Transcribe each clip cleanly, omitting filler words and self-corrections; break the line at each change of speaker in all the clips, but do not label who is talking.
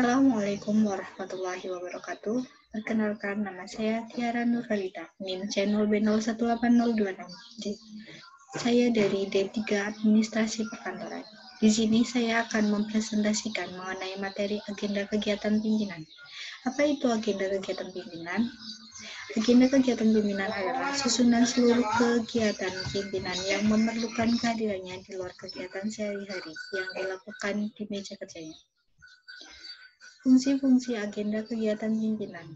Assalamualaikum warahmatullahi wabarakatuh. Perkenalkan, nama saya Tiara Nurhalita, NIM channel B018026. Saya dari D3 Administrasi Perkantoran. Di sini saya akan mempresentasikan mengenai materi agenda kegiatan pimpinan. Apa itu agenda kegiatan pimpinan? Agenda kegiatan pimpinan adalah susunan seluruh kegiatan pimpinan yang memerlukan kehadirannya di luar kegiatan sehari-hari yang dilakukan di meja kerjanya. Fungsi-fungsi agenda kegiatan pimpinan.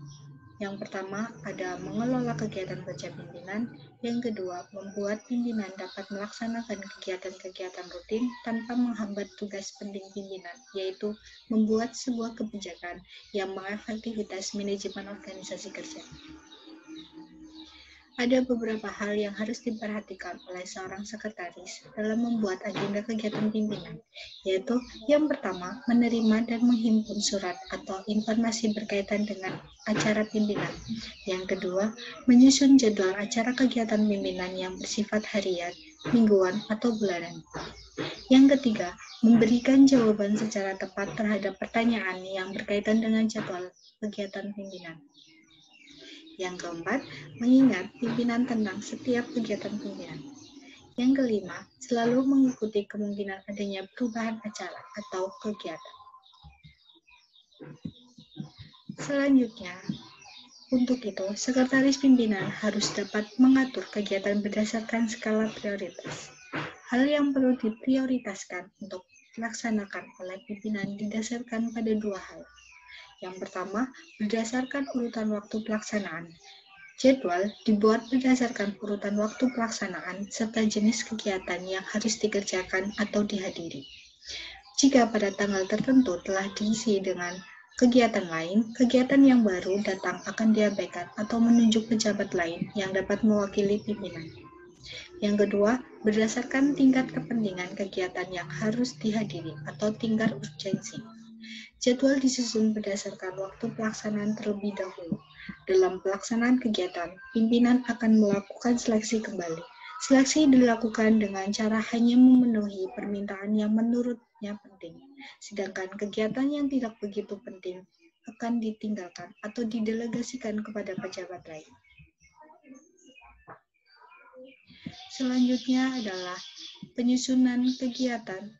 Yang pertama, ada mengelola kegiatan kerja pimpinan. Yang kedua, membuat pimpinan dapat melaksanakan kegiatan-kegiatan rutin tanpa menghambat tugas penting pimpinan, yaitu membuat sebuah kebijakan yang mengefektivitas manajemen organisasi kerja. Ada beberapa hal yang harus diperhatikan oleh seorang sekretaris dalam membuat agenda kegiatan pimpinan, yaitu yang pertama, menerima dan menghimpun surat atau informasi berkaitan dengan acara pimpinan. Yang kedua, menyusun jadwal acara kegiatan pimpinan yang bersifat harian, mingguan, atau bulanan. Yang ketiga, memberikan jawaban secara tepat terhadap pertanyaan yang berkaitan dengan jadwal kegiatan pimpinan. Yang keempat, mengingat pimpinan tentang setiap kegiatan pimpinan. Yang kelima, selalu mengikuti kemungkinan adanya perubahan acara atau kegiatan. Selanjutnya, untuk itu, sekretaris pimpinan harus dapat mengatur kegiatan berdasarkan skala prioritas. Hal yang perlu diprioritaskan untuk dilaksanakan oleh pimpinan didasarkan pada dua hal. Yang pertama, berdasarkan urutan waktu pelaksanaan. Jadwal dibuat berdasarkan urutan waktu pelaksanaan serta jenis kegiatan yang harus dikerjakan atau dihadiri. Jika pada tanggal tertentu telah diisi dengan kegiatan lain, kegiatan yang baru datang akan diabaikan atau menunjuk pejabat lain yang dapat mewakili pimpinan. Yang kedua, berdasarkan tingkat kepentingan kegiatan yang harus dihadiri atau tingkat urgensi. Jadwal disusun berdasarkan waktu pelaksanaan terlebih dahulu. Dalam pelaksanaan kegiatan, pimpinan akan melakukan seleksi kembali. Seleksi dilakukan dengan cara hanya memenuhi permintaan yang menurutnya penting, sedangkan kegiatan yang tidak begitu penting akan ditinggalkan atau didelegasikan kepada pejabat lain. Selanjutnya adalah penyusunan kegiatan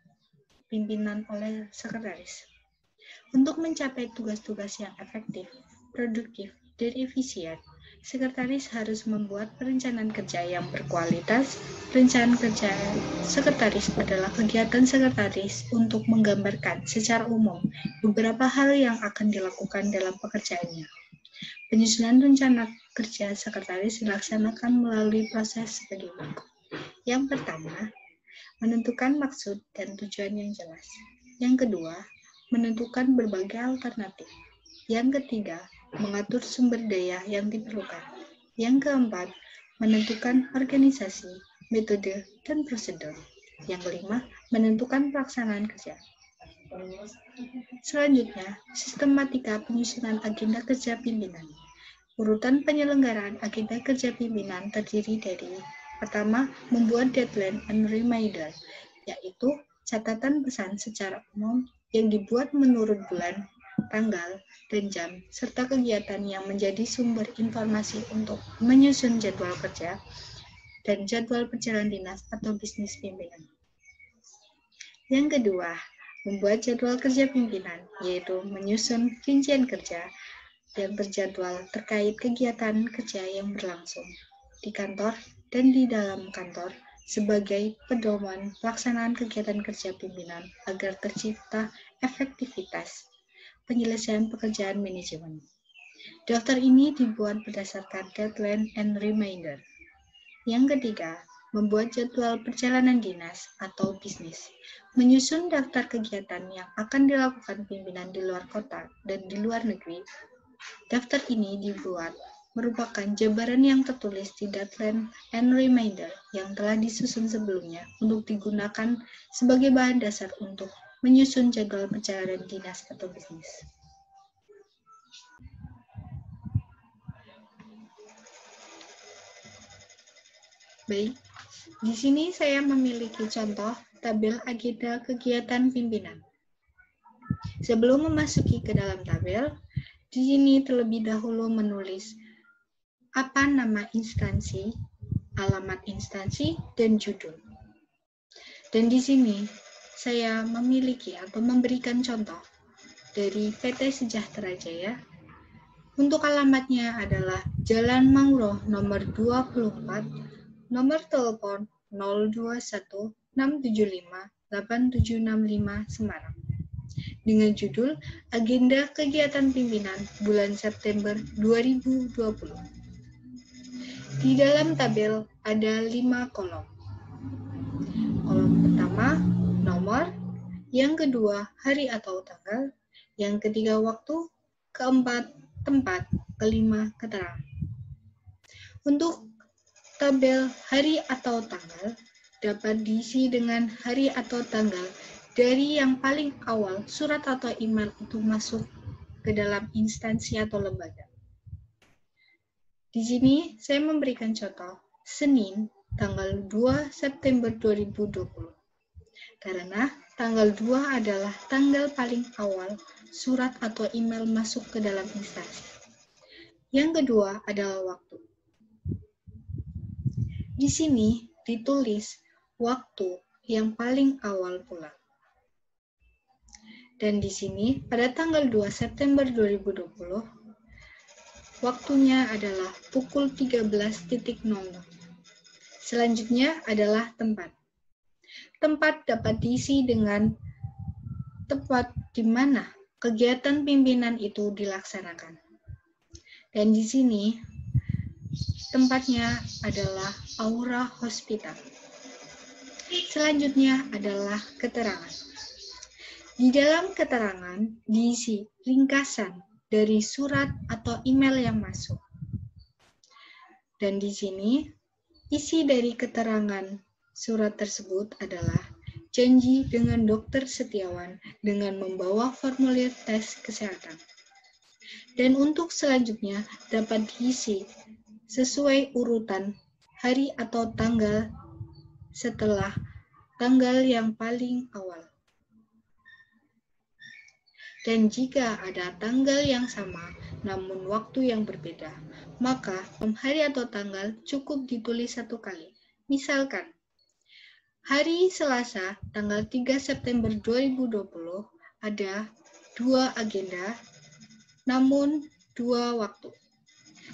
pimpinan oleh sekretaris. Untuk mencapai tugas-tugas yang efektif, produktif, dan efisien, sekretaris harus membuat perencanaan kerja yang berkualitas. Perencanaan kerja sekretaris adalah kegiatan sekretaris untuk menggambarkan secara umum beberapa hal yang akan dilakukan dalam pekerjaannya. Penyusunan rencana kerja sekretaris dilaksanakan melalui proses sebagai berikut. Yang pertama, menentukan maksud dan tujuan yang jelas. Yang kedua, menentukan berbagai alternatif. Yang ketiga, mengatur sumber daya yang diperlukan. Yang keempat, menentukan organisasi, metode, dan prosedur. Yang kelima, menentukan pelaksanaan kerja. Selanjutnya, sistematika penyusunan agenda kerja pimpinan. Urutan penyelenggaraan agenda kerja pimpinan terdiri dari: pertama, membuat deadline and reminder, yaitu catatan pesan secara umum yang dibuat menurut bulan, tanggal, dan jam, serta kegiatan yang menjadi sumber informasi untuk menyusun jadwal kerja dan jadwal perjalanan dinas atau bisnis pimpinan. Yang kedua, membuat jadwal kerja pimpinan, yaitu menyusun rincian kerja yang terjadwal terkait kegiatan kerja yang berlangsung di kantor dan di dalam kantor sebagai pedoman pelaksanaan kegiatan kerja pimpinan agar tercipta efektivitas penyelesaian pekerjaan manajemen. Daftar ini dibuat berdasarkan deadline and reminder. Yang ketiga, membuat jadwal perjalanan dinas atau bisnis. Menyusun daftar kegiatan yang akan dilakukan pimpinan di luar kota dan di luar negeri. Daftar ini dibuat merupakan jabaran yang tertulis di deadline and reminder yang telah disusun sebelumnya untuk digunakan sebagai bahan dasar untuk menyusun jadwal perjalanan dinas atau bisnis. Baik, di sini saya memiliki contoh tabel agenda kegiatan pimpinan. Sebelum memasuki ke dalam tabel, di sini terlebih dahulu menulis apa nama instansi, alamat instansi, dan judul. Dan di sini saya memiliki atau memberikan contoh dari PT Sejahtera Jaya. Untuk alamatnya adalah Jalan Mauro nomor 24, nomor telepon 021-675-8765 Semarang. Dengan judul Agenda Kegiatan Pimpinan bulan September 2020. Di dalam tabel ada 5 kolom. Kolom pertama, nomor, yang kedua, hari atau tanggal, yang ketiga, waktu, keempat, tempat, kelima, keterangan. Untuk tabel hari atau tanggal dapat diisi dengan hari atau tanggal dari yang paling awal surat atau email itu masuk ke dalam instansi atau lembaga. Di sini saya memberikan contoh Senin tanggal 2 September 2020. Karena tanggal 2 adalah tanggal paling awal surat atau email masuk ke dalam instansi. Yang kedua adalah waktu. Di sini ditulis waktu yang paling awal pula. Dan di sini pada tanggal 2 September 2020, waktunya adalah pukul 13.00. Selanjutnya adalah tempat. Tempat dapat diisi dengan tempat di mana kegiatan pimpinan itu dilaksanakan. Dan di sini tempatnya adalah Aura Hospital. Selanjutnya adalah keterangan. Di dalam keterangan diisi ringkasan dari surat atau email yang masuk. Dan di sini isi dari keterangan surat tersebut adalah janji dengan Dr. Setiawan dengan membawa formulir tes kesehatan. Dan untuk selanjutnya dapat diisi sesuai urutan hari atau tanggal setelah tanggal yang paling awal. Dan jika ada tanggal yang sama namun waktu yang berbeda, maka hari atau tanggal cukup ditulis satu kali. Misalkan, hari Selasa tanggal 3 September 2020 ada 2 agenda namun 2 waktu.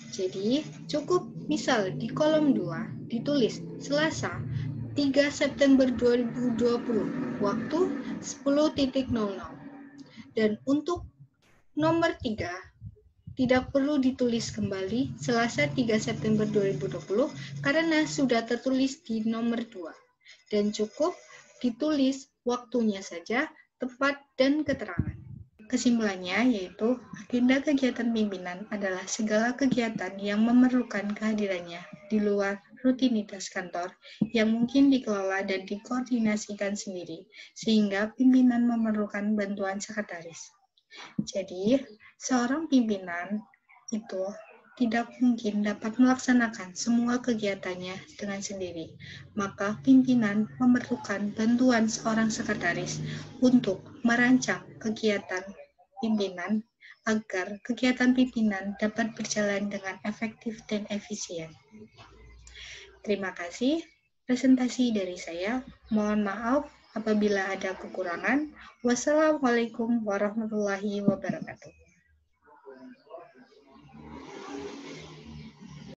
Jadi cukup misal di kolom 2 ditulis Selasa 3 September 2020 waktu 10.00. Dan untuk nomor 3, tidak perlu ditulis kembali Selasa 3 September 2020 karena sudah tertulis di nomor 2. Dan cukup ditulis waktunya saja, tempat, dan keterangan. Kesimpulannya yaitu, agenda kegiatan pimpinan adalah segala kegiatan yang memerlukan kehadirannya di luar rutinitas kantor yang mungkin dikelola dan dikoordinasikan sendiri, sehingga pimpinan memerlukan bantuan sekretaris. Jadi, seorang pimpinan itu tidak mungkin dapat melaksanakan semua kegiatannya dengan sendiri, maka pimpinan memerlukan bantuan seorang sekretaris untuk merancang kegiatan pimpinan agar kegiatan pimpinan dapat berjalan dengan efektif dan efisien. Terima kasih, presentasi dari saya. Mohon maaf apabila ada kekurangan. Wassalamualaikum warahmatullahi wabarakatuh.